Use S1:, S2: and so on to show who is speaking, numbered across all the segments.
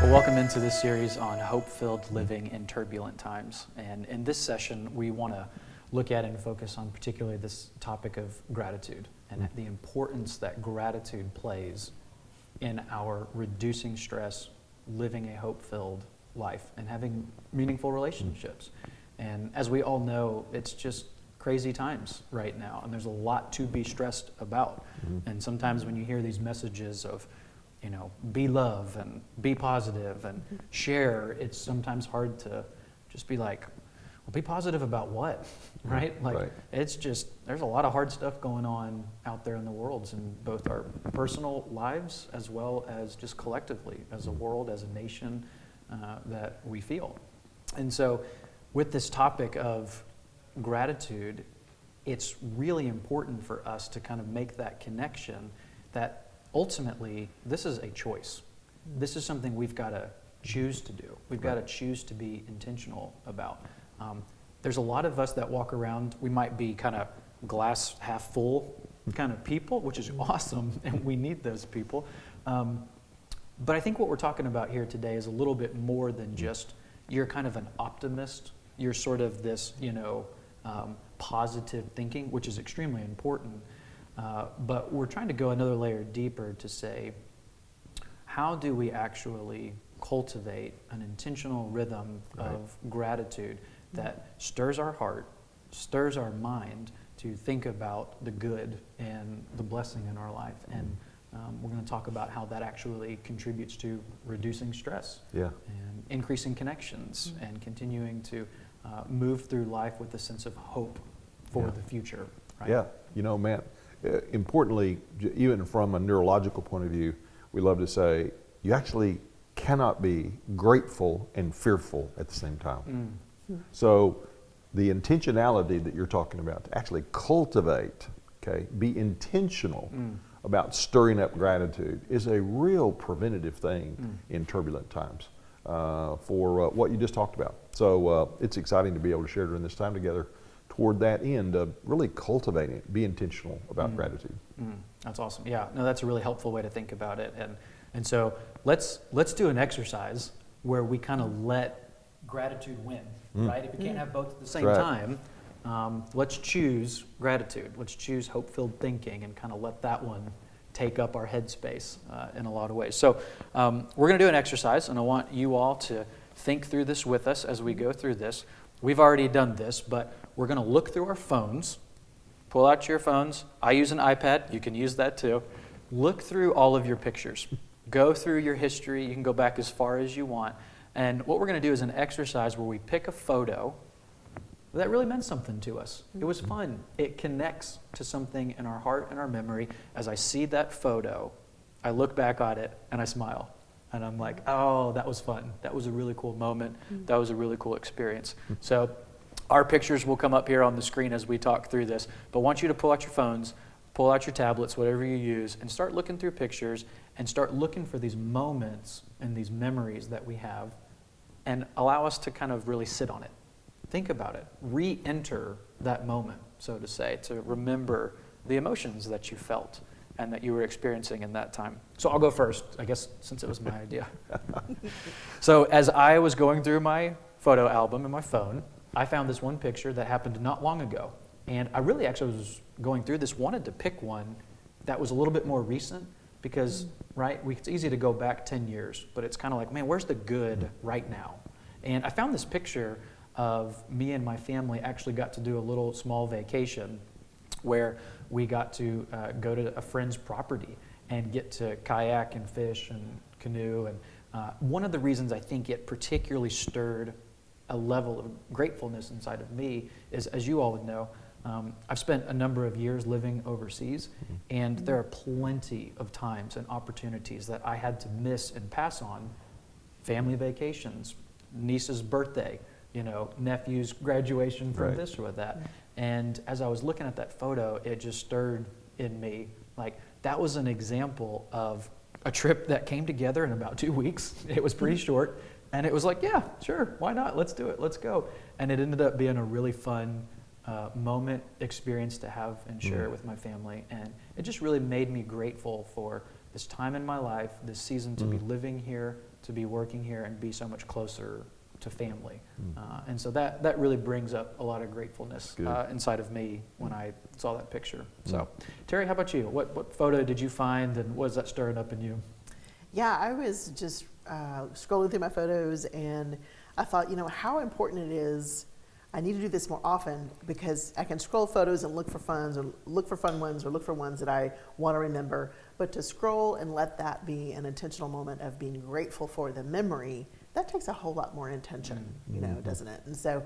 S1: Well, welcome into this series on hope-filled living in turbulent times. And in this session, we want to look at and focus on particularly this topic of gratitude and the importance that gratitude plays in our reducing stress, living a hope-filled life, and having meaningful relationships. And as we all know, it's just crazy times right now, and there's a lot to be stressed about. And sometimes when you hear these messages of, you know, be love and be positive and share, it's sometimes hard to just be like, well, be positive about what, right? Like, it's just, there's a lot of hard stuff going on out there in the world, in both our personal lives as well as just collectively as a world, as a nation, that we feel. And so with this topic of gratitude, it's really important for us to kind of make that connection that ultimately, this is a choice. This is something we've got to choose to do. We've got to choose to be intentional about. There's a lot of us that walk around, we might be kind of glass half full kind of people, which is awesome, and we need those people. But I think what we're talking about here today is a little bit more than just you're kind of an optimist. You're sort of this, positive thinking, which is extremely important. But we're trying to go another layer deeper to say, how do we actually cultivate an intentional rhythm of gratitude that stirs our heart, stirs our mind to think about the good and the blessing in our life? And we're going to talk about how that actually contributes to reducing stress and increasing connections and continuing to move through life with a sense of hope for the future. Right?
S2: Yeah, Matt, importantly, even from a neurological point of view, we love to say you actually cannot be grateful and fearful at the same time. So the intentionality that you're talking about, to actually cultivate, be intentional about stirring up gratitude, is a real preventative thing in turbulent times for what you just talked about. So it's exciting to be able to share during this time together toward that end of really cultivating it, be intentional about gratitude.
S1: That's awesome. Yeah, no, that's a really helpful way to think about it. And so let's do an exercise where we kind of let gratitude win, right? If you can't have both at the same time, let's choose gratitude. Let's choose hope-filled thinking and kind of let that one take up our headspace in a lot of ways. So we're going to do an exercise, and I want you all to think through this with us as we go through this. We've already done this, but we're going to look through our phones. Pull out your phones. I use an iPad. You can use that too. Look through all of your pictures. Go through your history. You can go back as far as you want. And what we're going to do is an exercise where we pick a photo that really meant something to us. It was fun. It connects to something in our heart and our memory. As I see that photo, I look back at it and I smile. And I'm like, oh, that was fun. That was a really cool moment. That was a really cool experience. So our pictures will come up here on the screen as we talk through this. But I want you to pull out your phones, pull out your tablets, whatever you use, and start looking through pictures and start looking for these moments and these memories that we have, and allow us to kind of really sit on it. Think about it. Re-enter that moment, so to say, to remember the emotions that you felt and that you were experiencing in that time. So I'll go first, I guess, since it was my idea. So as I was going through my photo album in my phone, I found this one picture that happened not long ago. And I really actually was going through this, wanted to pick one that was a little bit more recent because, it's easy to go back 10 years, but it's kind of like, man, where's the good right now? And I found this picture of me and my family actually got to do a little small vacation where we got to go to a friend's property and get to kayak and fish and canoe. And one of the reasons I think it particularly stirred a level of gratefulness inside of me is, as you all would know, I've spent a number of years living overseas, and there are plenty of times and opportunities that I had to miss and pass on. Family vacations, niece's birthday, nephew's graduation from this or that. And as I was looking at that photo, it just stirred in me. Like, that was an example of a trip that came together in about 2 weeks. It was pretty short. And it was like, yeah, sure, why not? Let's do it. Let's go. And it ended up being a really fun experience to have and share with my family. And it just really made me grateful for this time in my life, this season to be living here, to be working here, and be so much closer to family. And so that really brings up a lot of gratefulness inside of me when I saw that picture. So, Terry, how about you? What photo did you find, and what is that stirring up in you?
S3: Yeah, I was just scrolling through my photos, and I thought, how important it is. I need to do this more often, because I can scroll photos and look for fun ones, or look for ones that I want to remember. But to scroll and let that be an intentional moment of being grateful for the memory, that takes a whole lot more intention, doesn't it? And so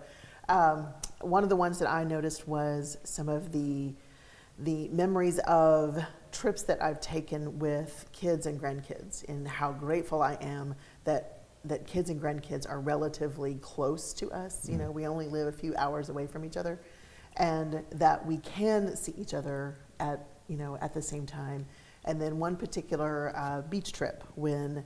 S3: one of the ones that I noticed was some of the memories of trips that I've taken with kids and grandkids, and how grateful I am that kids and grandkids are relatively close to us. We only live a few hours away from each other, and that we can see each other at the same time. And then one particular beach trip when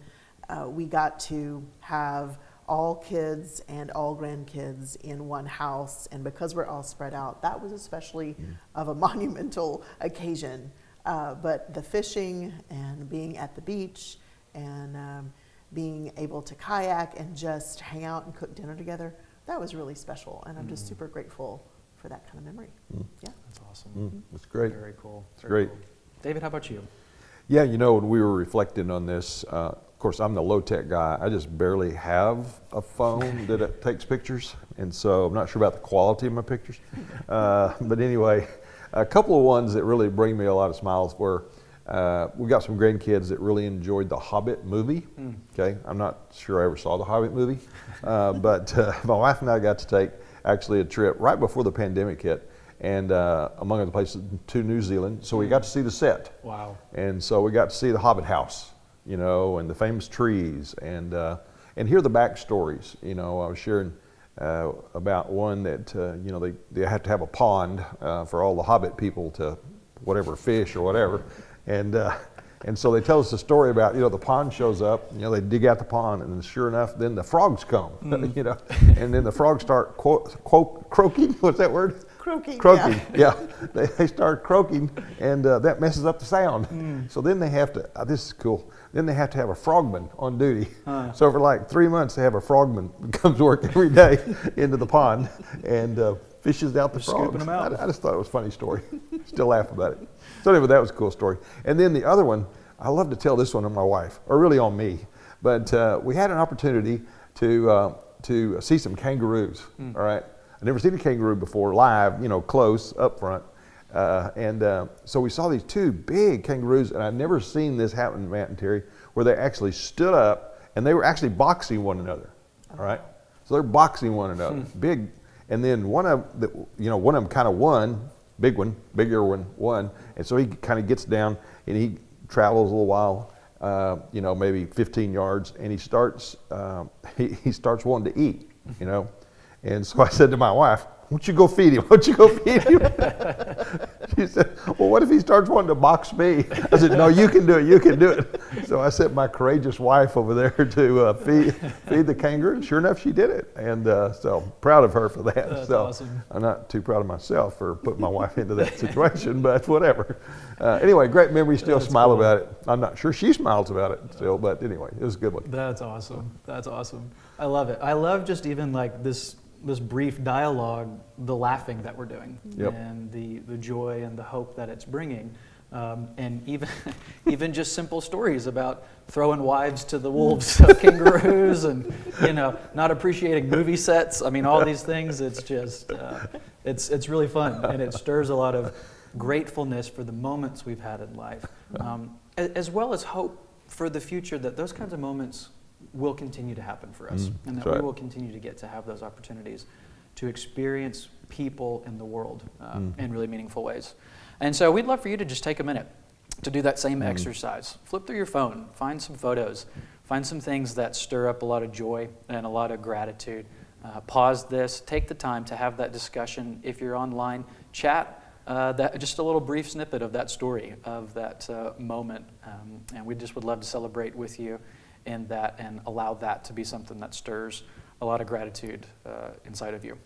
S3: we got to have all kids and all grandkids in one house, and because we're all spread out, that was especially of a monumental occasion. But the fishing and being at the beach and being able to kayak and just hang out and cook dinner together, that was really special, and I'm just super grateful for that kind of memory. Yeah,
S1: That's awesome.
S2: That's great.
S1: Very cool.
S2: It's great.
S1: Cool. David, how about you?
S2: Yeah, when we were reflecting on this, of course, I'm the low-tech guy. I just barely have a phone that takes pictures, and so I'm not sure about the quality of my pictures. But anyway, a couple of ones that really bring me a lot of smiles were, we got some grandkids that really enjoyed the Hobbit movie. Okay, I'm not sure I ever saw the Hobbit movie, but my wife and I got to take actually a trip right before the pandemic hit, and among other places, to New Zealand. So we got to see the set.
S1: Wow.
S2: And so we got to see the Hobbit house, and the famous trees, and hear the backstories. I was sharing about one that they have to have a pond for all the Hobbit people to whatever fish or whatever, and so they tell us the story about the pond shows up. They dig out the pond, and then sure enough, then the frogs come. And then the frogs start croaking. What's that word?
S3: croaking.
S2: Croaking, yeah. They start croaking, and that messes up the sound. So then they have to, this is cool, then they have to have a frogman on duty. So for like 3 months, they have a frogman that comes to work every day into the pond and fishes out the frogs.
S1: Scooping them out.
S2: I just thought it was a funny story. Still laugh about it. So anyway, that was a cool story. And then the other one, I love to tell this one on my wife, or really on me, but we had an opportunity to see some kangaroos, all right? I'd never seen a kangaroo before live, close, up front. So we saw these two big kangaroos, and I'd never seen this happen, Matt and Terry, where they actually stood up and they were actually boxing one another, all right? So they're boxing one another, big. And then one of them kind of won, bigger one won. And so he kind of gets down and he travels a little while, maybe 15 yards, and he starts wanting to eat, And so I said to my wife, "Why don't you go feed him? Why don't you go feed him?" She said, "Well, what if he starts wanting to box me?" I said, "No, you can do it. You can do it." So I sent my courageous wife over there to feed the kangaroo. And sure enough, she did it. And so proud of her for that.
S1: That's awesome.
S2: I'm not too proud of myself for putting my wife into that situation, but whatever. Anyway, great memory. Still smile about it. I'm not sure she smiles about it still, but anyway, it was a good one.
S1: That's awesome. That's awesome. I love it. I love just even like this brief dialogue, the laughing that we're doing, and the joy and the hope that it's bringing, and even just simple stories about throwing wives to the wolves of kangaroos, and not appreciating movie sets. I mean, all these things. It's just it's really fun, and it stirs a lot of gratefulness for the moments we've had in life, as well as hope for the future, that those kinds of moments will continue to happen for us, and that we will continue to get to have those opportunities to experience people in the world in really meaningful ways. And so we'd love for you to just take a minute to do that same exercise. Flip through your phone, find some photos, find some things that stir up a lot of joy and a lot of gratitude. Pause this, take the time to have that discussion. If you're online, chat just a little brief snippet of that story, of that moment, and we just would love to celebrate with you in that and allow that to be something that stirs a lot of gratitude inside of you.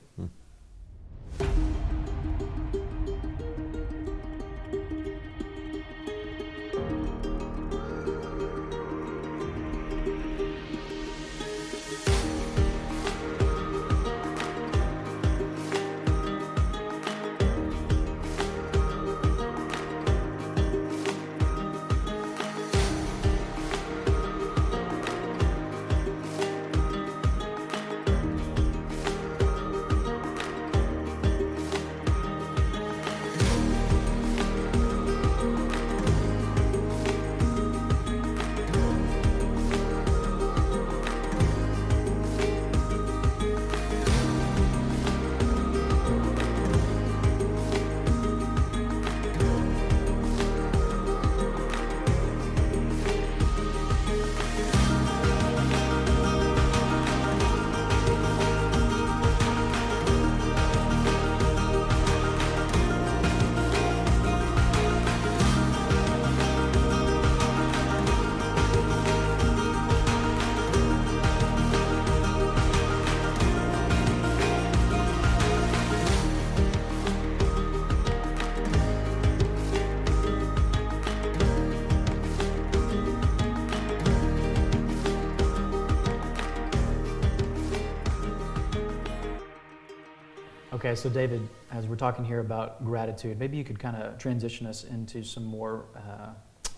S1: Okay, so David, as we're talking here about gratitude, maybe you could kind of transition us into some more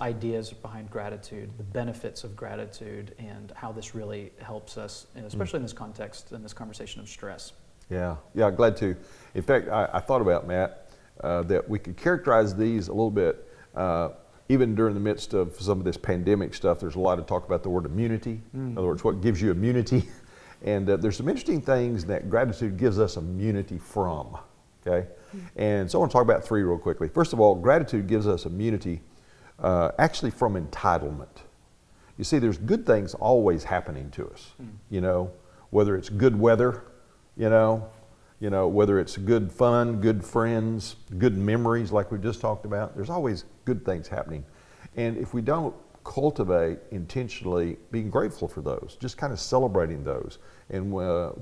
S1: ideas behind gratitude, the benefits of gratitude, and how this really helps us, especially in this context, in this conversation of stress.
S2: Yeah, glad to. In fact, I thought about, Matt, that we could characterize these a little bit, even during the midst of some of this pandemic stuff. There's a lot of talk about the word immunity. In other words, what gives you immunity? And there's some interesting things that gratitude gives us immunity from, okay? And so I want to talk about three real quickly. First of all, gratitude gives us immunity actually from entitlement. You see, there's good things always happening to us, you know, whether it's good weather, you know, whether it's good fun, good friends, good memories like we just talked about. There's always good things happening. And if we don't cultivate intentionally being grateful for those, just kind of celebrating those. And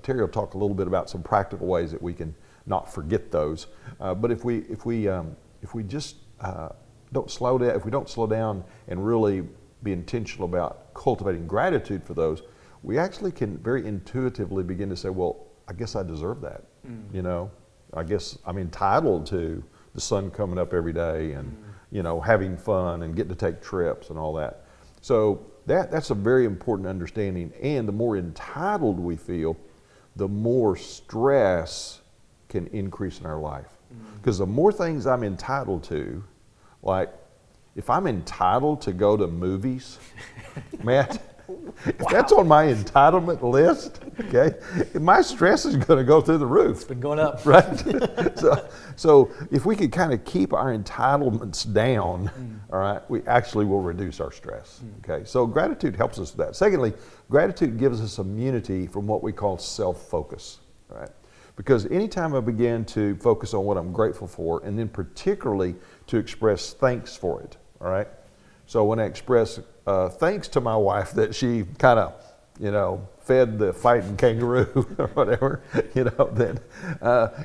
S2: Terry will talk a little bit about some practical ways that we can not forget those. But if we just don't slow down, if we don't slow down and really be intentional about cultivating gratitude for those, we actually can very intuitively begin to say, well, I guess I deserve that. You know, I guess I'm entitled to the sun coming up every day and you know, having fun and getting to take trips and all that. So that's a very important understanding. And the more entitled we feel, the more stress can increase in our life. Because the more things I'm entitled to, like if I'm entitled to go to movies, Matt, if that's on my entitlement list, okay, my stress is going to go through the roof.
S1: It's been going up.
S2: Right? so if we could kind of keep our entitlements down, all right, we actually will reduce our stress. Okay, so gratitude helps us with that. Secondly, gratitude gives us immunity from what we call self-focus, right? Because anytime I begin to focus on what I'm grateful for, and then particularly to express thanks for it, all right? So when I express thanks to my wife that she kind of, you know, fed the fighting kangaroo or whatever, you know, then,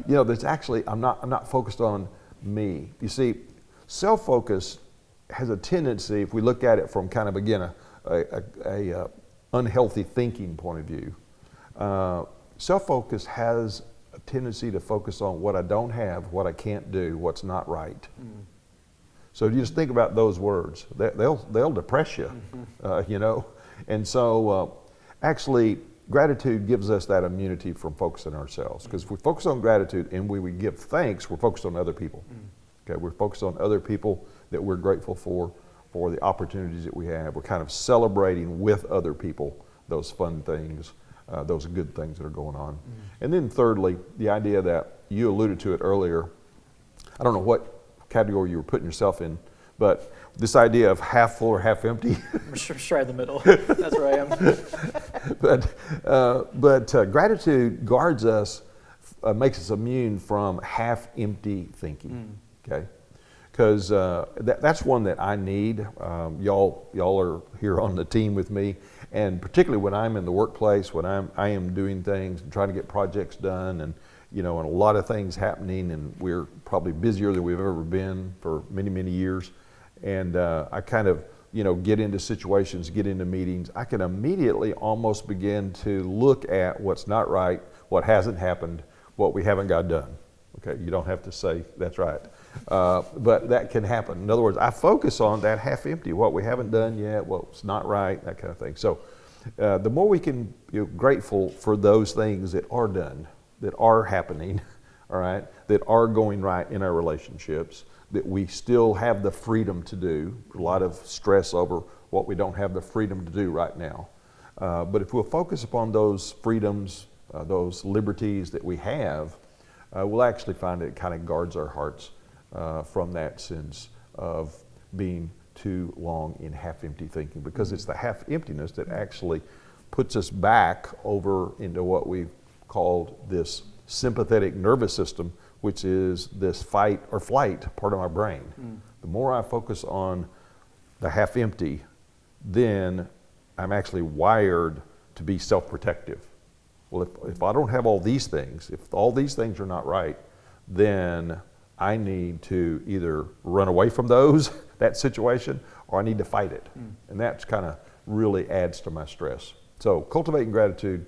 S2: you know, there's actually, I'm not focused on me. You see, self-focus has a tendency, if we look at it from kind of, again, a unhealthy thinking point of view, self-focus has a tendency to focus on what I don't have, what I can't do, what's not right. So you just think about those words. They'll depress you, you know. And so actually, gratitude gives us that immunity from focusing on ourselves. Because if we focus on gratitude and we give thanks, we're focused on other people. Okay, we're focused on other people that we're grateful for the opportunities that we have. We're kind of celebrating with other people those fun things, those good things that are going on. And then thirdly, the idea that you alluded to it earlier. I don't know what category you were putting yourself in, but this idea of half full or half empty.
S1: I'm sure in the middle. That's where I am.
S2: But gratitude guards us, makes us immune from half empty thinking. Okay, because that's one that I need. Y'all are here on the team with me, and particularly when I'm in the workplace, when I am doing things and trying to get projects done, and you know, and a lot of things happening, and we're probably busier than we've ever been for many, many years. And I kind of, you know, get into situations, get into meetings. I can immediately almost begin to look at what's not right, what hasn't happened, what we haven't got done. Okay, you don't have to say that's right, but that can happen. In other words, I focus on that half empty, what we haven't done yet, what's not right, that kind of thing. So the more we can be grateful for those things that are done, that are happening, all right, that are going right in our relationships, that we still have the freedom to do. A lot of stress over what we don't have the freedom to do right now. But if we'll focus upon those freedoms, those liberties that we have, we'll actually find it kind of guards our hearts from that sense of being too long in half-empty thinking, because it's the half-emptiness that actually puts us back over into what we've called this sympathetic nervous system, which is this fight or flight part of my brain. The more I focus on the half empty, then I'm actually wired to be self-protective. Well, if I don't have all these things, if all these things are not right, then I need to either run away from those, that situation, or I need to fight it. And that's kind of really adds to my stress. So cultivating gratitude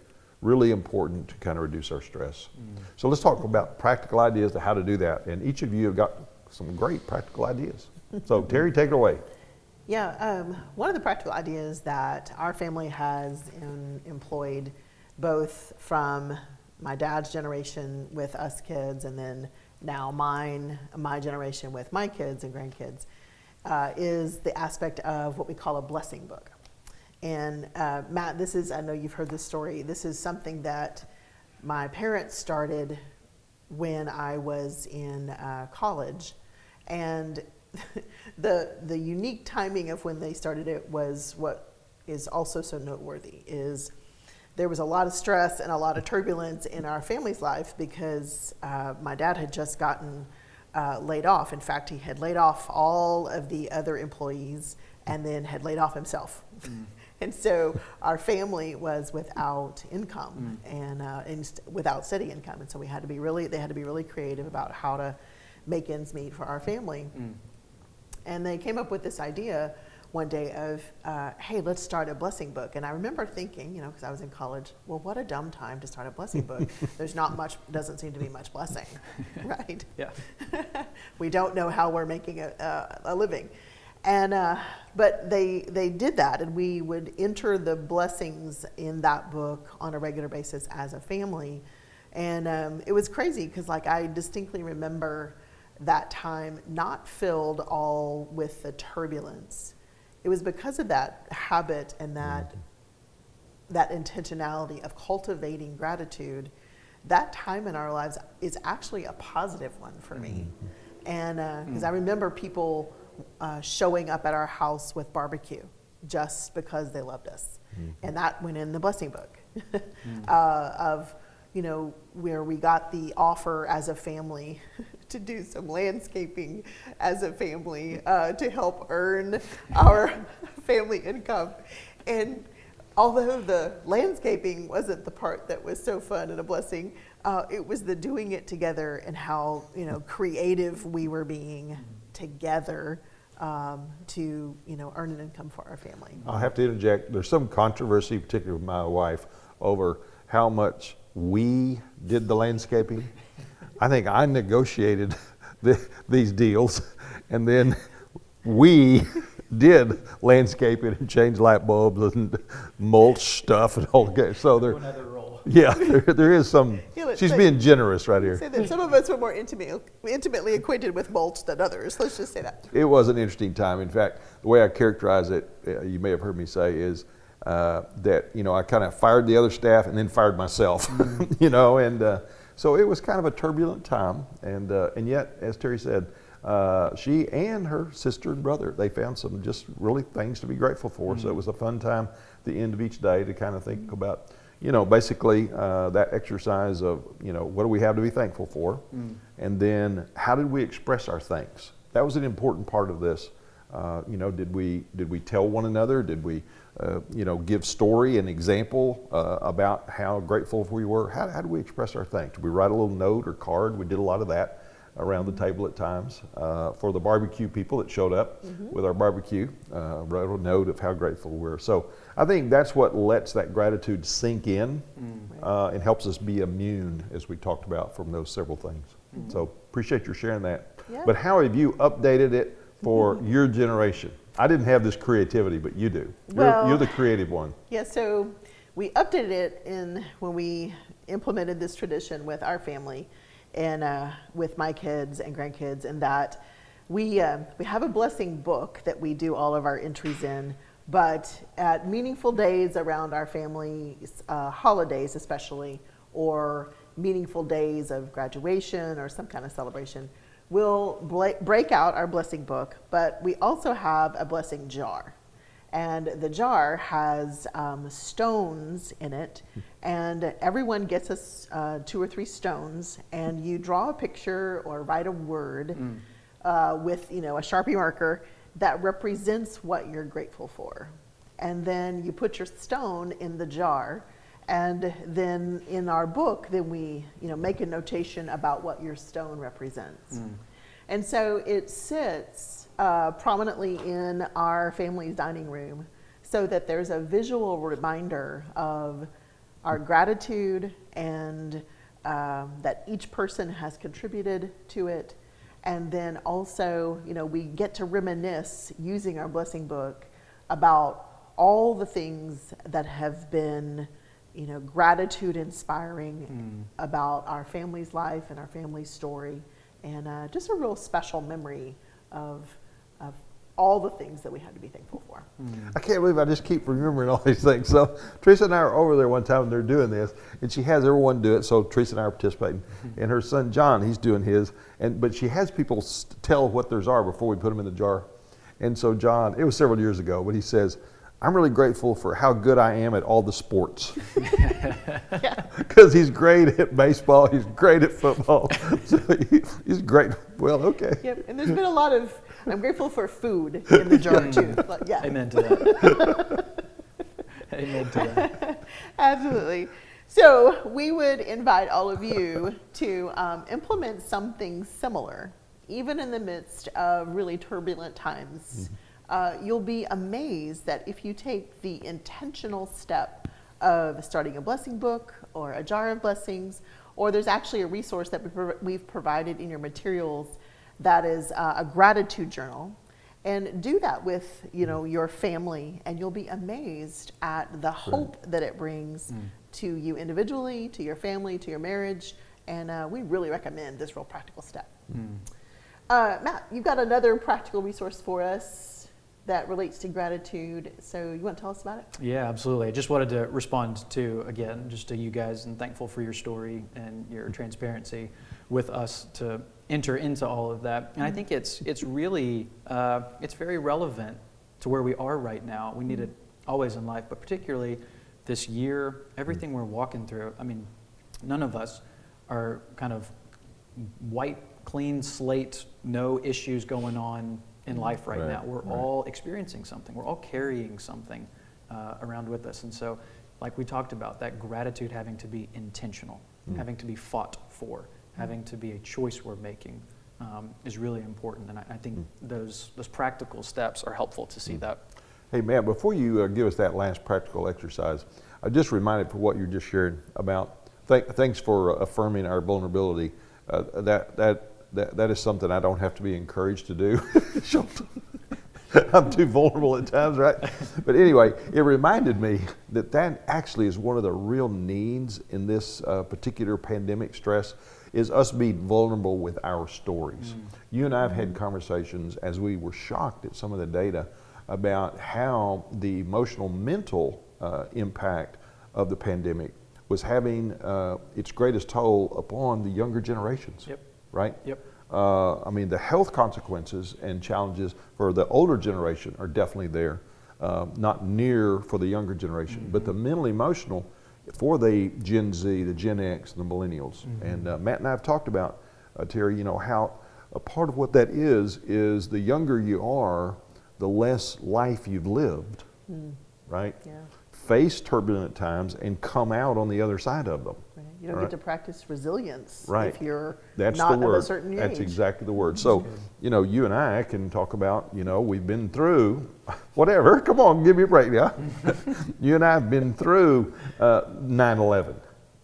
S2: really important to kind of reduce our stress. So let's talk about practical ideas to how to do that. And each of you have got some great practical ideas. So Terry, take it away.
S3: Yeah, one of the practical ideas that our family has employed, both from my dad's generation with us kids, and then now my generation with my kids and grandkids, is the aspect of what we call a blessing book. And Matt, I know you've heard this story. This is something that my parents started when I was in college, and the unique timing of when they started it was what is also so noteworthy. Is there was a lot of stress and a lot of turbulence in our family's life because my dad had just gotten laid off. In fact, he had laid off all of the other employees and then had laid off himself. And so our family was without income and without steady income. And so they had to be really creative about how to make ends meet for our family. And they came up with this idea one day of, hey, let's start a blessing book. And I remember thinking, because I was in college, well, what a dumb time to start a blessing book. There's doesn't seem to be much blessing, right?
S1: Yeah.
S3: We don't know how we're making a living. And but they did that, and we would enter the blessings in that book on a regular basis as a family. And it was crazy because I distinctly remember that time not filled all with the turbulence. It was because of that habit and that intentionality of cultivating gratitude. That time in our lives is actually a positive one for me. And because I remember people showing up at our house with barbecue just because they loved us. And that went in the blessing book of, where we got the offer as a family to do some landscaping as a family to help earn our family income. And although the landscaping wasn't the part that was so fun and a blessing, it was the doing it together and how creative we were being together to earn an income for our family.
S2: I'll have to interject. There's some controversy, particularly with my wife, over how much we did the landscaping. I think I negotiated these deals, and then we did landscaping and change light bulbs and mulch stuff and all that. So there,
S1: Another role.
S2: Yeah, there is some. She's being generous right here.
S3: Say that some of us were more intimately acquainted with mulch than others. Let's just say that.
S2: It was an interesting time. In fact, the way I characterize it, you may have heard me say, is that I kind of fired the other staff and then fired myself. And so it was kind of a turbulent time. And yet, as Terry said, she and her sister and brother, they found some just really things to be grateful for. So it was a fun time at the end of each day to kind of think about, basically that exercise of, what do we have to be thankful for? And then how did we express our thanks? That was an important part of this. Did we tell one another? Did we, give story and example about how grateful we were? How do we express our thanks? Did we write a little note or card? We did a lot of that around the table at times. For the barbecue people that showed up with our barbecue, wrote a note of how grateful we were. So I think that's what lets that gratitude sink in and helps us be immune, as we talked about, from those several things. So appreciate your sharing that.
S3: Yeah.
S2: But how have you updated it for your generation? I didn't have this creativity, but you do. You're the creative one.
S3: Yeah, so we updated it when we implemented this tradition with our family and with my kids and grandkids, and that we have a blessing book that we do all of our entries in, but at meaningful days around our family's holidays especially, or meaningful days of graduation or some kind of celebration, we'll break out our blessing book, but we also have a blessing jar. And the jar has stones in it, and everyone gets us 2 or 3 stones, and you draw a picture or write a word with a Sharpie marker that represents what you're grateful for. And then you put your stone in the jar, and then in our book, then we make a notation about what your stone represents. And so it sits prominently in our family's dining room so that there's a visual reminder of our gratitude and that each person has contributed to it. And then also, we get to reminisce using our blessing book about all the things that have been, gratitude inspiring about our family's life and our family's story, and just a real special memory of all the things that we had to be thankful for.
S2: I can't believe I just keep remembering all these things. So Teresa and I are over there one time and they're doing this, and she has everyone do it. So Teresa and I are participating, and her son John, he's doing his, but she has people tell what theirs are before we put them in the jar. And so John, it was several years ago, but he says, "I'm really grateful for how good I am at all the sports." Because he's great at baseball, he's great at football, so he's great. Well, okay.
S3: Yep, and there's been a lot of, I'm grateful for food in the jar too. But yeah.
S1: Amen to that. Amen to that.
S3: Absolutely. So we would invite all of you to implement something similar, even in the midst of really turbulent times. You'll be amazed that if you take the intentional step of starting a blessing book or a jar of blessings, or there's actually a resource that we've provided in your materials that is a gratitude journal, and do that with your family, and you'll be amazed at the hope that it brings to you individually, to your family, to your marriage, and we really recommend this real practical step. Matt, you've got another practical resource for us that relates to gratitude, so you want to tell us about it?
S1: Yeah, absolutely. I just wanted to respond to, again, just to you guys, and thankful for your story and your transparency with us to enter into all of that. And I think it's really, it's very relevant to where we are right now. We need it always in life, but particularly this year, everything we're walking through. I mean, none of us are kind of white, clean slate, no issues going on in life right now. We're all experiencing something. We're all carrying something around with us. And so, like we talked about, that gratitude having to be intentional, having to be fought for, having to be a choice we're making is really important. And I think those practical steps are helpful to see that.
S2: Hey, Matt, before you give us that last practical exercise, I just reminded for what you just shared about, thanks for affirming our vulnerability. That is something I don't have to be encouraged to do. I'm too vulnerable at times, right? But anyway, it reminded me that actually is one of the real needs in this particular pandemic stress, is us being vulnerable with our stories. You and I have had conversations as we were shocked at some of the data about how the emotional, mental impact of the pandemic was having its greatest toll upon the younger generations.
S1: Yep.
S2: Right?
S1: Yep.
S2: I mean, the health consequences and challenges for the older generation are definitely there, not near for the younger generation, but the mental, emotional for the Gen Z, the Gen X, and the millennials. And Matt and I have talked about, Terry, how a part of what that is the younger you are, the less life you've lived, right? Yeah. Face turbulent times and come out on the other side of them.
S3: Right. You don't get to practice resilience if you're
S2: That's
S3: not
S2: the word.
S3: of a certain age.
S2: That's exactly the word. So, you and I can talk about, we've been through whatever. Come on, give me a break now. You and I have been through 9/11.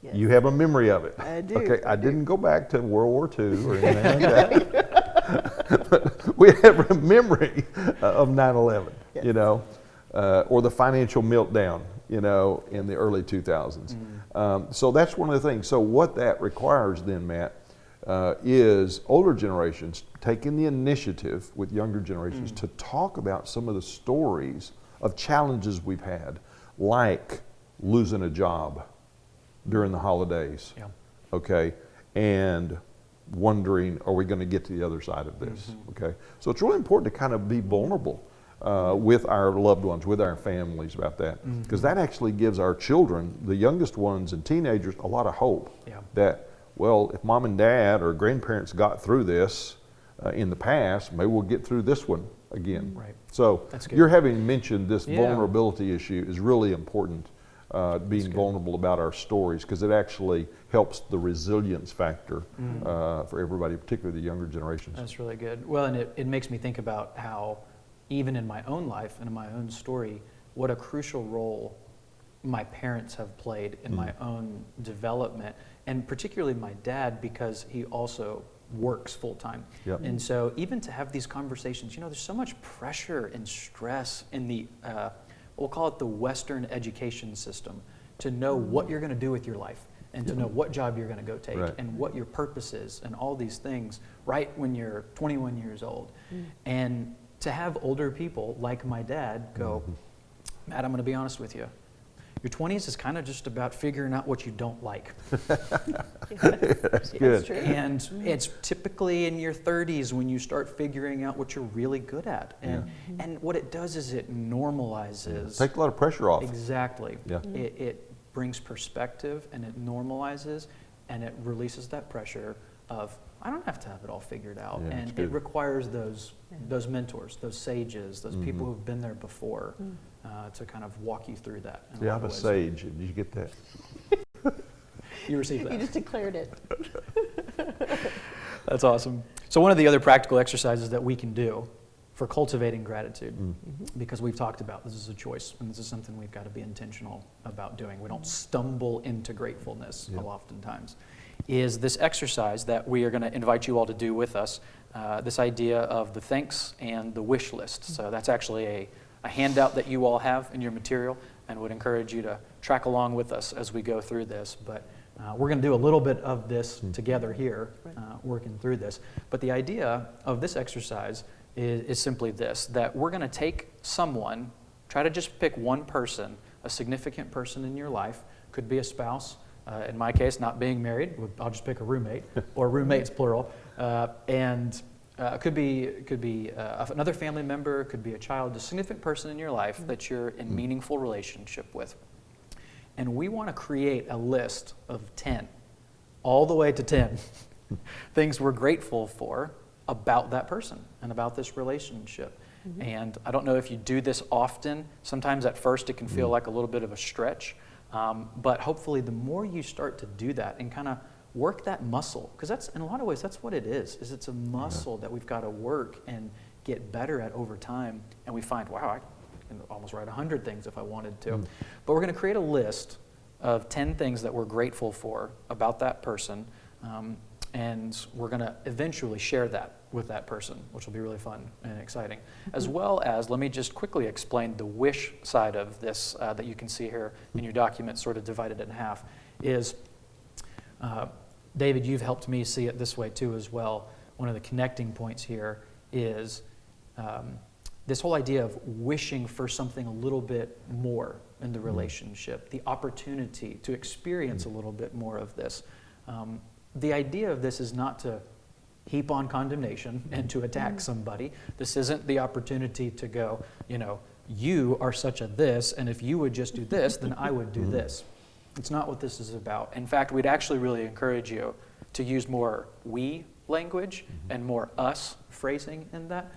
S2: Yes. You have a memory of it.
S3: I do.
S2: Okay, I didn't go back to World War II or anything like that. But we have a memory of 9/11, or the financial meltdown, in the early 2000s. So that's one of the things. So what that requires then, Matt, is older generations taking the initiative with younger generations to talk about some of the stories of challenges we've had, like losing a job during the holidays, okay, and wondering, are we going to get to the other side of this, okay? So it's really important to kind of be vulnerable with our loved ones, with our families about that, because that actually gives our children, the youngest ones and teenagers, a lot of hope that, well, if mom and dad or grandparents got through this in the past, maybe we'll get through this one again.
S1: Right.
S2: So you're having mentioned this vulnerability issue is really important, being vulnerable about our stories, because it actually helps the resilience factor for everybody, particularly the younger generations.
S1: That's really good. Well, and it makes me think about how, even in my own life and in my own story, what a crucial role my parents have played in my own development, and particularly my dad, because he also works full time.
S2: Yep.
S1: And so even to have these conversations, there's so much pressure and stress in the, we'll call it the Western education system, to know what you're going to do with your life and to know what job you're going to go take and what your purpose is and all these things right when you're 21 years old. And to have older people like my dad go, Matt, I'm going to be honest with you. Your 20s is kind of just about figuring out what you don't like.
S2: That's good.
S3: That's true.
S1: And it's typically in your 30s when you start figuring out what you're really good at. And what it does is it normalizes.
S2: Take a lot of pressure off.
S1: Exactly.
S2: Yeah.
S1: It brings perspective, and it normalizes, and it releases that pressure of, I don't have to have it all figured out.
S2: Yeah,
S1: And
S2: it's
S1: it
S2: good.
S1: requires those mentors, those sages, those people who've been there before to kind of walk you through that. in a
S2: Yeah,
S1: lot
S2: I'm a
S1: of ways.
S2: sage. Did you get that?
S1: You received
S3: You
S1: that.
S3: just declared it.
S1: That's awesome. So one of the other practical exercises that we can do for cultivating gratitude, because we've talked about this is a choice, and this is something we've got to be intentional about doing. We don't stumble into gratefulness oftentimes, is this exercise that we are going to invite you all to do with us, this idea of the thanks and the wish list. So that's actually a handout that you all have in your material, and would encourage you to track along with us as we go through this. But we're going to do a little bit of this together here, working through this. But the idea of this exercise is simply this, that we're going to take someone, try to just pick one person, a significant person in your life, could be a spouse. In my case, not being married, I'll just pick a roommate, or roommates plural, and could be another family member, could be a child, a significant person in your life that you're in meaningful relationship with. And we want to create a list of 10, all the way to 10, things we're grateful for about that person and about this relationship. And I don't know if you do this often. Sometimes at first it can feel like a little bit of a stretch. But hopefully the more you start to do that and kind of work that muscle, because that's, in a lot of ways, that's what it is it's a muscle that we've got to work and get better at over time. And we find, wow, I can almost write 100 things if I wanted to. But we're going to create a list of 10 things that we're grateful for about that person. And we're going to eventually share that with that person, which will be really fun and exciting. As well as, let me just quickly explain the wish side of this that you can see here in your document, sort of divided in half, is, David, you've helped me see it this way too as well. One of the connecting points here is this whole idea of wishing for something a little bit more in the relationship, the opportunity to experience a little bit more of this. The idea of this is not to heap on condemnation and to attack somebody. This isn't the opportunity to go, you are such a this, and if you would just do this, then I would do this. It's not what this is about. In fact, we'd actually really encourage you to use more we language and more us phrasing in that.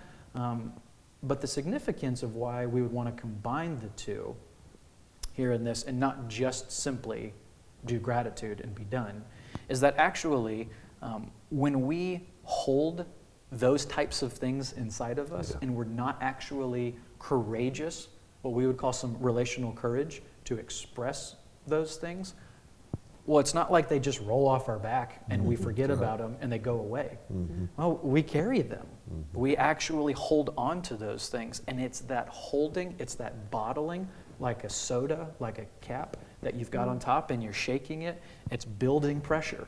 S1: But the significance of why we would want to combine the two here in this and not just simply do gratitude and be done is that actually when we hold those types of things inside of us and we're not actually courageous, what we would call some relational courage to express those things, well, it's not like they just roll off our back and we forget about them and they go away. Well, we carry them. We actually hold on to those things, and it's that holding, it's that bottling, like a soda, like a cap that you've got on top and you're shaking it. It's building pressure.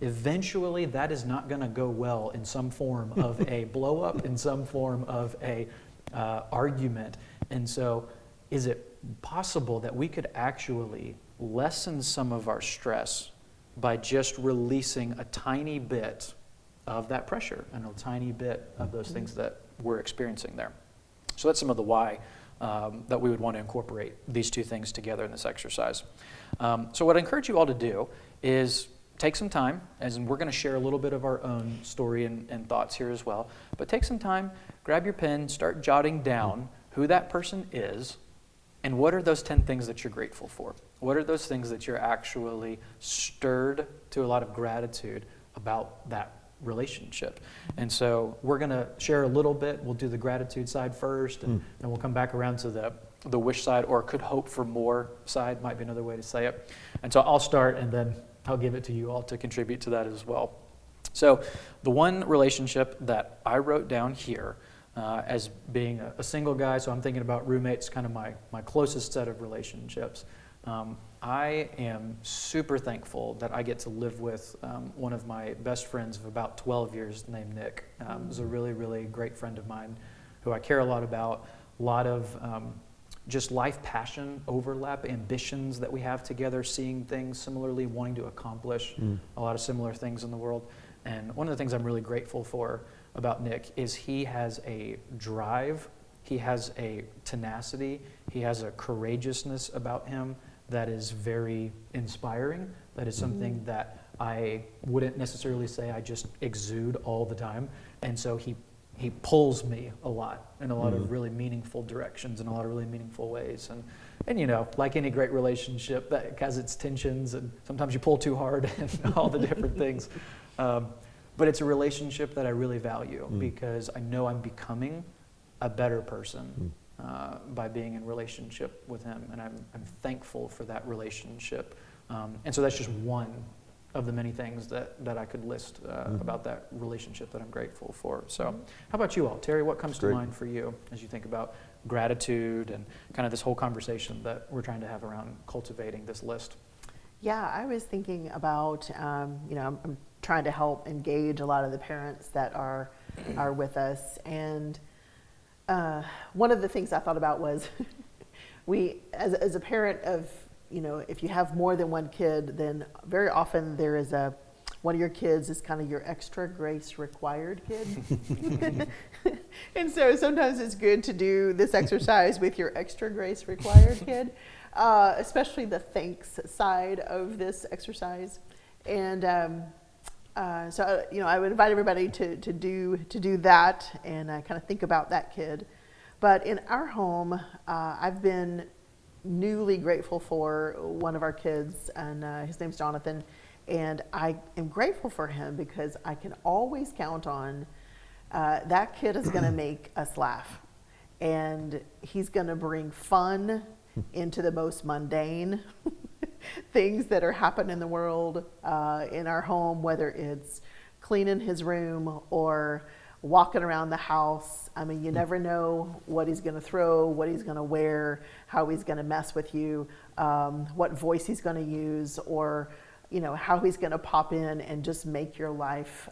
S1: Eventually, that is not going to go well in some form of a blow up, in some form of a argument. And so, is it possible that we could actually lessen some of our stress by just releasing a tiny bit of that pressure and a tiny bit of those things that we're experiencing there? So that's some of the why that we would want to incorporate these two things together in this exercise. So what I encourage you all to do is take some time, as we're going to share a little bit of our own story and thoughts here as well, but take some time, grab your pen, start jotting down who that person is, and what are those 10 things that you're grateful for? What are those things that you're actually stirred to a lot of gratitude about that relationship? And so we're going to share a little bit. We'll do the gratitude side first, and then we'll come back around to the wish side, or could hope for more side, might be another way to say it. And so I'll start, and then I'll give it to you all to contribute to that as well. So the one relationship that I wrote down here as being a single guy, so I'm thinking about roommates, kind of my closest set of relationships. I am super thankful that I get to live with one of my best friends of about 12 years named Nick. He's a really, really great friend of mine who I care a lot about, a lot of just life passion overlap, ambitions that we have together, seeing things similarly, wanting to accomplish a lot of similar things in the world. And one of the things I'm really grateful for about Nick is he has a drive, he has a tenacity, he has a courageousness about him that is very inspiring. That is something that I wouldn't necessarily say I just exude all the time. And so he pulls me a lot in a lot of really meaningful directions, in a lot of really meaningful ways. And you know, like any great relationship, that has its tensions, and sometimes you pull too hard and all the different things. But it's a relationship that I really value because I know I'm becoming a better person by being in relationship with him, and I'm thankful for that relationship. And so that's just one of the many things that I could list about that relationship that I'm grateful for. So how about you all? Terry, what comes to mind for you as you think about gratitude and kind of this whole conversation that we're trying to have around cultivating this list?
S3: Yeah, I was thinking about, I'm trying to help engage a lot of the parents that are with us. And one of the things I thought about was we, as a parent of, if you have more than one kid, then very often there is one of your kids is kind of your extra grace required kid. And so sometimes it's good to do this exercise with your extra grace required kid, especially the thanks side of this exercise. And so I would invite everybody to do that and kind of think about that kid. But in our home, I've been newly grateful for one of our kids, and his name's Jonathan. And I am grateful for him because I can always count on that kid is going to make us laugh. And he's going to bring fun into the most mundane things that are happening in the world, in our home, whether it's cleaning his room or walking around the house. I mean, you never know what he's going to throw, what he's going to wear, how he's going to mess with you, what voice he's going to use, or how he's going to pop in and just make your life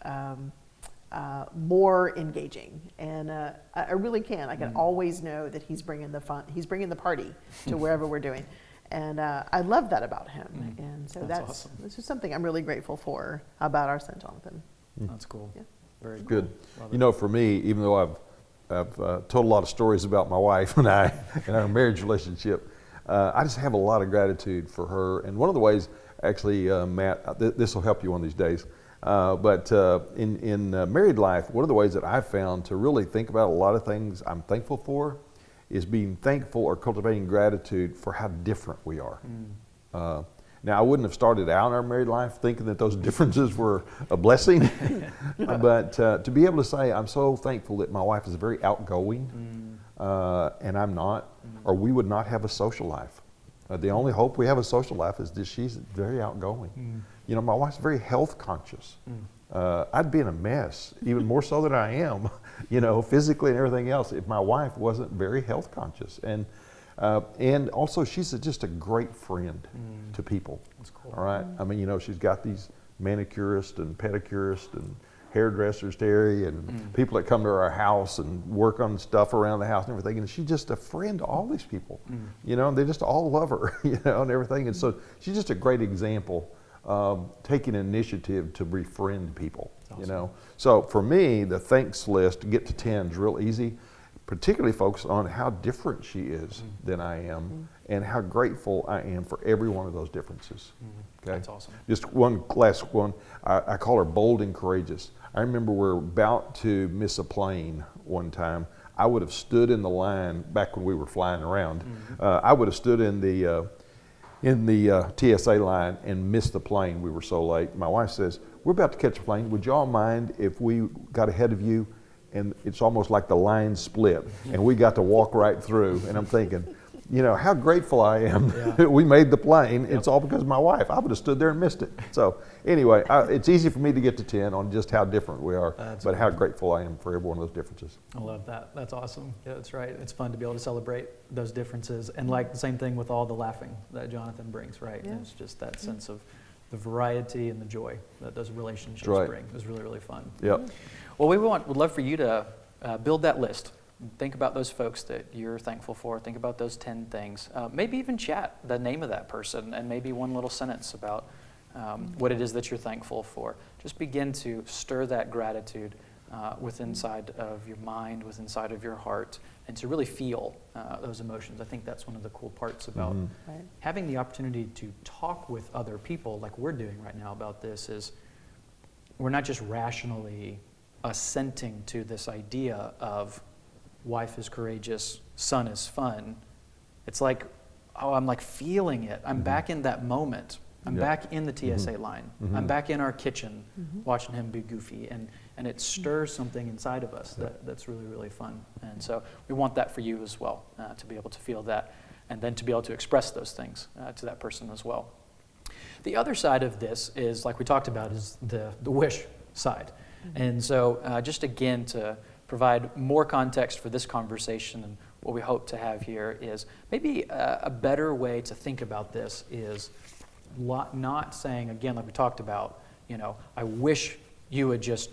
S3: more engaging. And I really can. I can always know that he's bringing the fun. He's bringing the party to wherever we're doing. And I love that about him. And so that's awesome. This is something I'm really grateful for about our son, Jonathan.
S1: That's cool. Yeah. Very cool.
S2: Good. For me, even though I've told a lot of stories about my wife and I and our marriage relationship, I just have a lot of gratitude for her. And one of the ways, actually, Matt, this will help you one of these days, but in married life, one of the ways that I've found to really think about a lot of things I'm thankful for is being thankful or cultivating gratitude for how different we are. Now, I wouldn't have started out in our married life thinking that those differences were a blessing, but to be able to say, I'm so thankful that my wife is very outgoing and I'm not, or we would not have a social life. The only hope we have a social life is that she's very outgoing. My wife's very health conscious. I'd be in a mess, even more so than I am, physically and everything else, if my wife wasn't very health conscious. And also, she's just a great friend to people.
S1: That's cool.
S2: All right. I mean, she's got these manicurists and pedicurists and hairdressers, Terry, and people that come to our house and work on stuff around the house and everything. And she's just a friend to all these people. And they just all love her, and everything. And so she's just a great example of taking initiative to befriend people. Awesome. So for me, the thanks list to get to 10 is real easy. Particularly focused on how different she is than I am and how grateful I am for every one of those differences. Okay?
S1: That's awesome.
S2: Just one last one. I call her bold and courageous. I remember we're about to miss a plane one time. I would have stood in the line back when we were flying around. I would have stood in the TSA line and missed the plane. We were so late. My wife says, "We're about to catch a plane. Would y'all mind if we got ahead of you?" And it's almost like the line split, and we got to walk right through. And I'm thinking, you know, how grateful I am
S1: Yeah.
S2: we made the plane.
S1: Yep.
S2: It's all because of my wife. I would have stood there and missed it. So anyway, it's easy for me to get to 10 on just how different we are, but how grateful I am for every one of those differences.
S1: I love that. That's awesome. Yeah, that's right. It's fun to be able to celebrate those differences. And like the same thing with all the laughing that Jonathan brings, right?
S3: Yeah.
S1: It's just that sense of the variety and the joy that those relationships
S2: Right.
S1: bring. It's really, really fun.
S2: Yep.
S1: Well, would love for you to build that list. Think about those folks that you're thankful for. Think about those 10 things. Maybe even chat the name of that person and maybe one little sentence about what it is that you're thankful for. Just begin to stir that gratitude within inside of your mind, within inside of your heart, and to really feel those emotions. I think that's one of the cool parts about
S3: Right.
S1: having the opportunity to talk with other people like we're doing right now about this is we're not just rationally assenting to this idea of wife is courageous, son is fun. It's like, oh, I'm like feeling it. I'm back in that moment. I'm
S2: Yeah.
S1: back in the TSA line. I'm back in our kitchen watching him be goofy. And it stirs something inside of us that's really, really fun. And so we want that for you as well, to be able to feel that and then to be able to express those things to that person as well. The other side of this is, like we talked about, is the wish side. And so just again to provide more context for this conversation and what we hope to have here is maybe a better way to think about this is not saying, again, like we talked about, you know, I wish you would just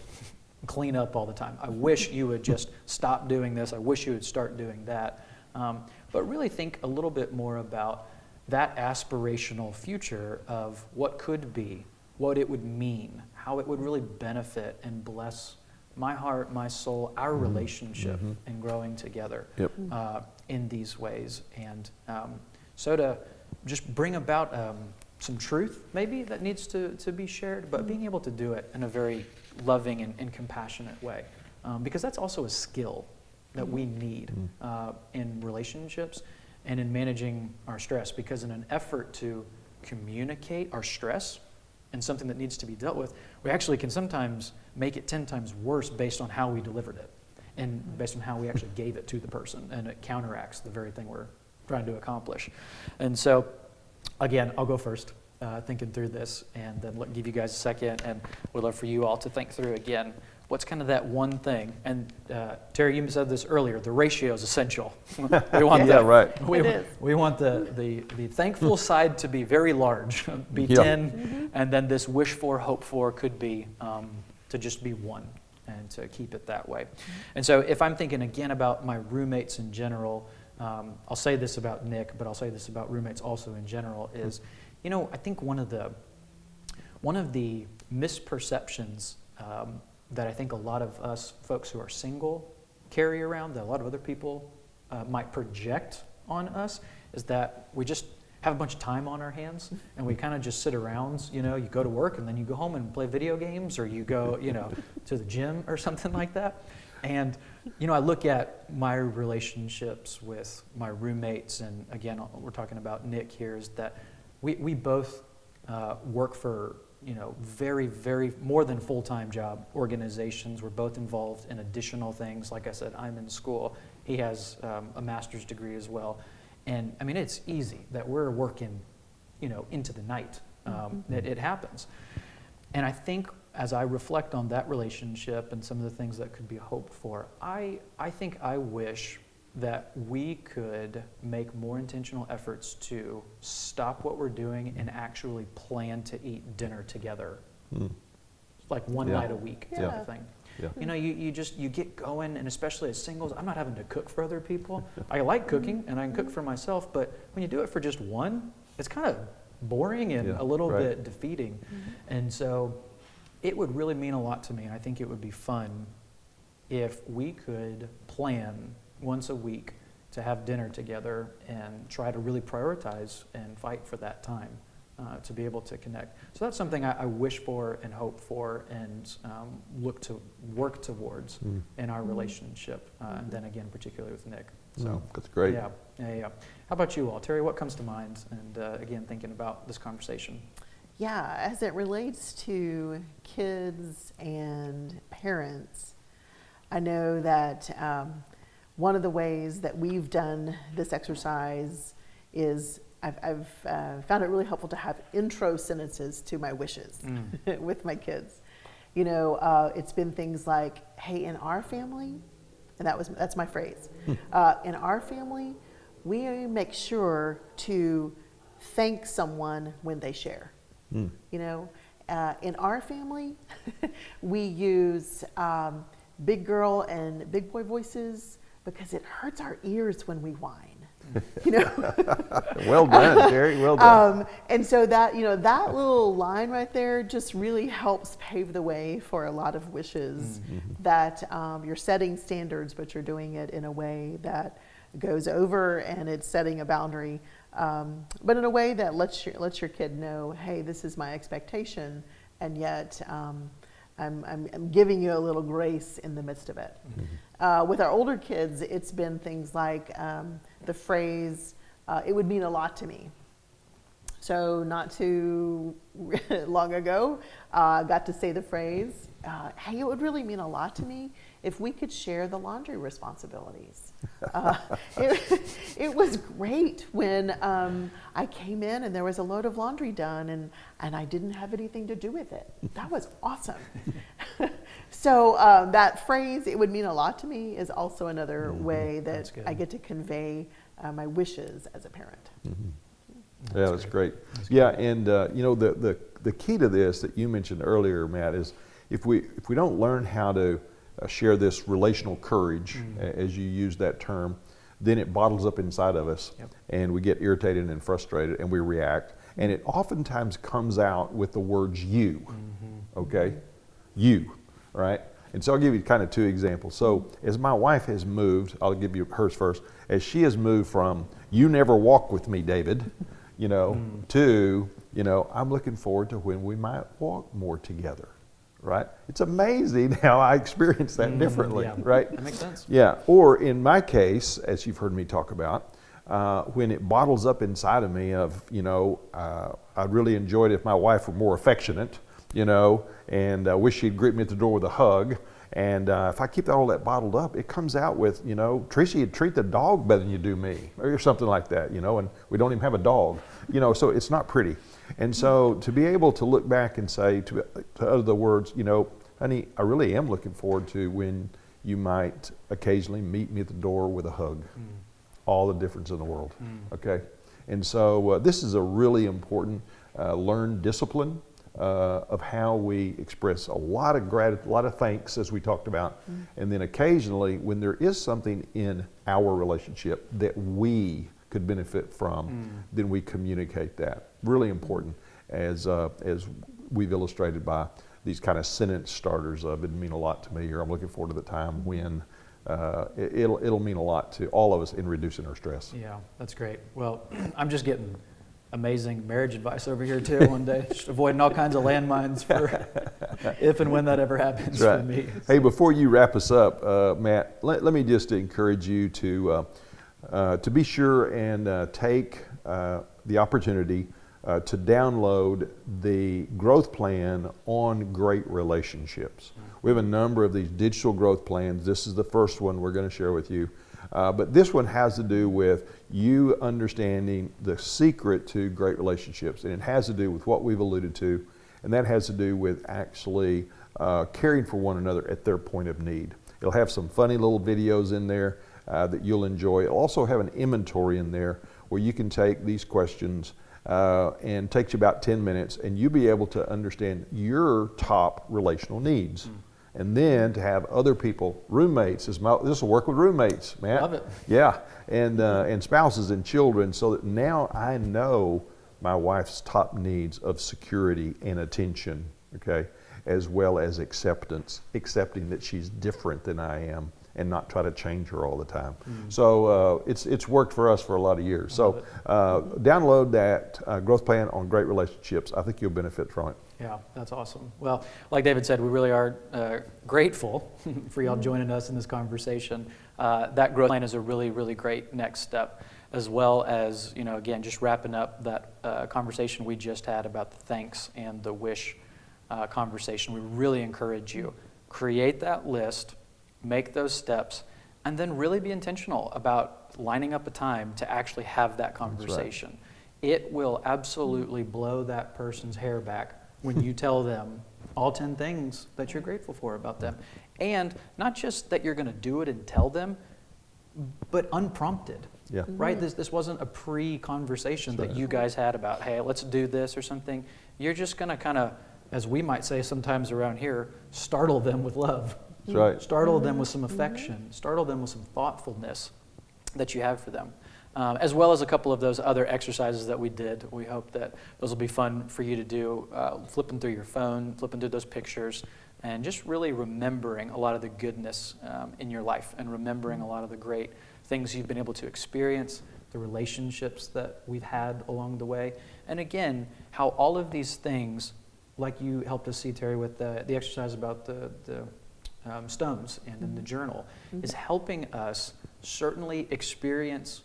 S1: clean up all the time. I wish you would just stop doing this. I wish you would start doing that. But really think a little bit more about that aspirational future of what could be, what it would mean, how it would really benefit and bless my heart, my soul, our relationship, and growing together in these ways. And so to just bring about some truth, maybe, that needs to be shared, but being able to do it in a very loving and compassionate way. Because that's also a skill that we need in relationships and in managing our stress. Because in an effort to communicate our stress and something that needs to be dealt with, we actually can sometimes make it 10 times worse based on how we delivered it and based on how we actually gave it to the person, and it counteracts the very thing we're trying to accomplish. And so, again, I'll go first, thinking through this, and then give you guys a second, and we'd love for you all to think through again, what's kind of that one thing? And Terry, you said this earlier, the ratio is essential. We want we want the thankful side to be very large, be 10, and then this wish for, hope for could be to just be 1 and to keep it that way. And so if I'm thinking again about my roommates in general, I'll say this about Nick, but I'll say this about roommates also in general is, you know, I think one of the misperceptions that I think a lot of us folks who are single carry around, that a lot of other people might project on us, is that we just have a bunch of time on our hands and we kind of just sit around. You know, you go to work and then you go home and play video games, or you go, you know, to the gym or something like that. And, you know, I look at my relationships with my roommates, and again, we're talking about Nick here, is that we both work for, you know, very, very more than full-time job organizations. We're both involved in additional things. Like I said, I'm in school. He has a master's degree as well. And I mean, it's easy that we're working, you know, into the night. It happens. And I think as I reflect on that relationship and some of the things that could be hoped for, I think I wish that we could make more intentional efforts to stop what we're doing and actually plan to eat dinner together. Like one night a week type of thing. Yeah. You know, you get going, and especially as singles, I'm not having to cook for other people. I like cooking, and I can cook for myself, but when you do it for just one, it's kind of boring and a little bit defeating. And so it would really mean a lot to me, and I think it would be fun if we could plan once a week to have dinner together and try to really prioritize and fight for that time. To be able to connect. So that's something I wish for and hope for and look to work towards in our relationship. And then again, particularly with Nick. So
S2: that's great.
S1: Yeah. How about you all? Terry, what comes to mind? And again, thinking about this conversation.
S3: Yeah, as it relates to kids and parents, I know that one of the ways that we've done this exercise is I've found it really helpful to have intro sentences to my wishes with my kids. You know, it's been things like, hey, in our family, and that's my phrase, in our family, we make sure to thank someone when they share. You know, in our family, we use big girl and big boy voices because it hurts our ears when we whine. You know.
S2: Well done, Terry. Well done.
S3: And so that, you know, that little line right there just really helps pave the way for a lot of wishes that you're setting standards, but you're doing it in a way that goes over and it's setting a boundary, but in a way that lets your kid know, hey, this is my expectation, and yet I'm giving you a little grace in the midst of it. With our older kids, it's been things like the phrase, it would mean a lot to me. So not too long ago, I got to say the phrase, hey, it would really mean a lot to me if we could share the laundry responsibilities. It was great when I came in and there was a load of laundry done and I didn't have anything to do with it. That was awesome. So that phrase, it would mean a lot to me, is also another way that I get to convey my wishes as a parent.
S2: Yeah, that's great. Yeah, and you know, the key to this that you mentioned earlier, Matt, is if we don't learn how to share this relational courage, as you use that term, then it bottles up inside of us, and we get irritated and frustrated, and we react, and it oftentimes comes out with the words "you." Okay, you, right? And so I'll give you kind of two examples. So as my wife has moved, I'll give you hers first. As she has moved from "you never walk with me, David," you know, to, you know, I'm looking forward to when we might walk more together, right? It's amazing how I experience that differently, right?
S1: That makes sense.
S2: Yeah, or in my case, as you've heard me talk about, when it bottles up inside of me of, you know, I'd really enjoy it if my wife were more affectionate, you know, and I wish she'd greet me at the door with a hug. And if I keep all that bottled up, it comes out with, you know, Tracy, you treat the dog better than you do me, or something like that, you know, and we don't even have a dog, you know, so it's not pretty. And so to be able to look back and say to other words, you know, honey, I really am looking forward to when you might occasionally meet me at the door with a hug. All the difference in the world, okay? And so this is a really important learned discipline of how we express a lot of gratitude, a lot of thanks, as we talked about, and then occasionally when there is something in our relationship that we could benefit from, then we communicate that. Really important, as we've illustrated by these kind of sentence starters of "it'd mean a lot to me," or "I'm looking forward to the time when." It'll mean a lot to all of us in reducing our stress.
S1: Yeah, that's great. Well, I'm just getting amazing marriage advice over here too one day, just avoiding all kinds of landmines for if and when that ever happens for me.
S2: Hey, before you wrap us up, Matt, let me just encourage you to be sure and take the opportunity to download the growth plan on great relationships. We have a number of these digital growth plans. This is the first one we're going to share with you. But this one has to do with you understanding the secret to great relationships. And it has to do with what we've alluded to. And that has to do with actually caring for one another at their point of need. It'll have some funny little videos in there that you'll enjoy. It'll also have an inventory in there where you can take these questions and takes you about 10 minutes, and you'll be able to understand your top relational needs. And then to have other people, roommates, this will work with roommates, Matt.
S1: Love it.
S2: Yeah, and spouses and children, so that now I know my wife's top needs of security and attention, okay, as well as acceptance, accepting that she's different than I am, and not try to change her all the time. So it's worked for us for a lot of years. So download that growth plan on great relationships. I think you'll benefit from it.
S1: Yeah, that's awesome. Well, like David said, we really are grateful for y'all joining us in this conversation. That growth plan is a really, really great next step, as well as, you know, again, just wrapping up that conversation we just had about the thanks and the wish conversation. We really encourage you, create that list, make those steps, and then really be intentional about lining up a time to actually have that conversation. It will absolutely blow that person's hair back when you tell them all 10 things that you're grateful for about them. And not just that you're going to do it and tell them, but unprompted.
S2: Yeah.
S1: Right? This wasn't a pre-conversation that you guys had about, hey, let's do this or something. You're just going to kind of, as we might say sometimes around here, startle them with love.
S2: That's right.
S1: Startle them with some affection. Startle them with some thoughtfulness that you have for them. As well as a couple of those other exercises that we did. We hope that those will be fun for you to do, flipping through your phone, flipping through those pictures, and just really remembering a lot of the goodness in your life and remembering a lot of the great things you've been able to experience, the relationships that we've had along the way. And again, how all of these things, like you helped us see, Terry, with the exercise about the stones and in the journal, is helping us certainly experience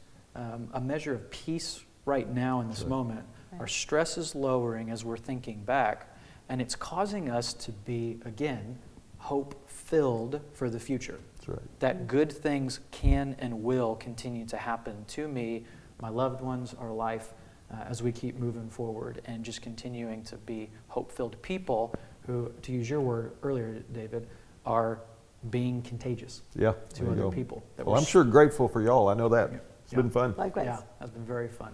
S1: a measure of peace right now in this moment. Our stress is lowering as we're thinking back, and it's causing us to be, again, hope-filled for the future.
S2: That's right.
S1: That good things can and will continue to happen to me, my loved ones, our life, as we keep moving forward and just continuing to be hope-filled people who, to use your word earlier, David, are being contagious to other people.
S2: Well, I'm sure grateful for y'all. I know that. It's been fun.
S3: Likewise.
S1: Yeah, that's been very fun.